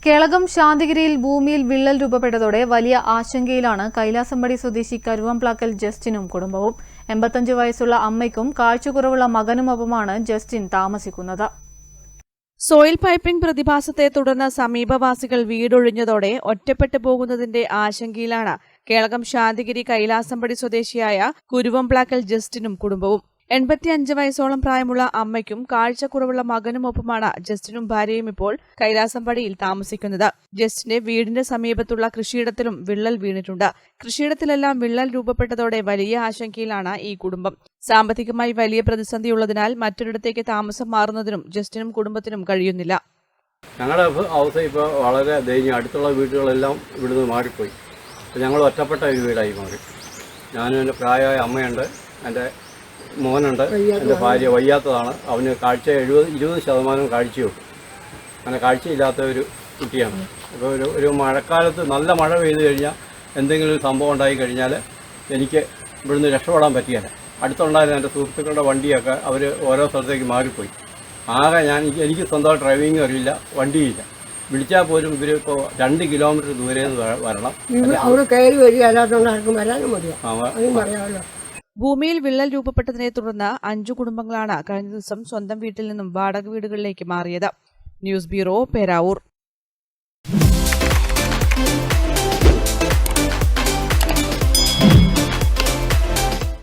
കേളകം ശാന്തിഗിരിയിൽ ഭൂമിയിൽ വിള്ളൽ രൂപപ്പെട്ടതോടെ വലിയ ആശങ്കയിലാണ് കൈലാസമ്പടി സ്വദേശി കരുവംപ്ലാക്കൽ ജസ്റ്റിനും കുടുംബവും. 85 വയസ്സുള്ള അമ്മയ്ക്കും കാഴ്ചക്കുറവുള്ള മകനുമൊപ്പമാണ് ജസ്റ്റിൻ താമസിക്കുന്നത്. സോയിൽ പൈപ്പിംഗ് പ്രതിഭാസത്തെ തുടർന്ന് സമീപവാസികൾ വീടൊഴിഞ്ഞതോടെ ഒറ്റപ്പെട്ടു പോകുന്നതിന്റെ ആശങ്കയിലാണ് കേളകം ശാന്തിഗിരി കൈലാസമ്പടി സ്വദേശിയായ കുരുവംപ്ലാക്കൽ ജസ്റ്റിനും കുടുംബവും. 85 വയസ്സോളം പ്രായമുള്ള അമ്മയ്ക്കും കാഴ്ചക്കുറവുള്ള മകനുമൊപ്പമാണ് ജസ്റ്റിനും ഭാര്യയും ഇപ്പോൾ കൈലാസമ്പടിയിൽ താമസിക്കുന്നത്. ജസ്റ്റിന്റെ വീടിന്റെ സമീപത്തുള്ള കൃഷിയിടത്തിലും വിള്ളൽ വീണിട്ടുണ്ട്. കൃഷിയിടത്തിലെല്ലാം വിള്ളൽ രൂപപ്പെട്ടതോടെ വലിയ ആശങ്കയിലാണ് ഈ കുടുംബം. സാമ്പത്തികമായി വലിയ പ്രതിസന്ധിയുള്ളതിനാൽ മറ്റൊരിടത്തേക്ക് താമസം മാറുന്നതിനും ജസ്റ്റിനും കുടുംബത്തിനും കഴിയുന്നില്ല. ഞങ്ങളുടെ അവസ്ഥ ഇപ്പോൾ വളരെ ദയനീയം. അടുത്തുള്ള വീടുകളെല്ലാം ഇവിടുന്ന് മാറിപ്പോയി. ഞങ്ങൾ ഒറ്റപ്പെട്ട ഒരു വീടായി മാറി. ഞാനും എൻ്റെ പ്രായമായ അമ്മയുണ്ട്, എൻ്റെ മോനുണ്ട്, എൻ്റെ ഭാര്യ വയ്യാത്തതാണ്. അവന് കാഴ്ച 20% കാഴ്ചയുള്ളൂ. അങ്ങനെ കാഴ്ചയില്ലാത്ത ഒരു കുട്ടിയാണ്. അപ്പോൾ ഒരു മഴക്കാലത്ത് നല്ല മഴ പെയ്തു കഴിഞ്ഞാൽ എന്തെങ്കിലും ഒരു സംഭവം ഉണ്ടായി കഴിഞ്ഞാൽ എനിക്ക് ഇവിടുന്ന് രക്ഷപ്പെടാൻ പറ്റിയല്ല. അടുത്തുണ്ടായിരുന്ന എൻ്റെ സുഹൃത്തുക്കളുടെ വണ്ടിയൊക്കെ അവർ ഓരോ സ്ഥലത്തേക്ക് മാറിപ്പോയി. ആകെ എനിക്ക് സ്വന്തം ഡ്രൈവിംഗ് അറിയില്ല, വണ്ടിയില്ല. വിളിച്ചാൽ പോലും ഇവർ ഇപ്പോൾ 2 കിലോമീറ്റർ ദൂരെ നിന്ന് വരണം. ഭൂമിയിൽ വിള്ളൽ രൂപപ്പെട്ടതിനെ തുടർന്ന് 5 കുടുംബങ്ങളാണ് കഴിഞ്ഞ ദിവസം സ്വന്തം വീട്ടിൽ നിന്നും വാടക വീടുകളിലേക്ക് മാറിയത്. News bureau, Peravoor.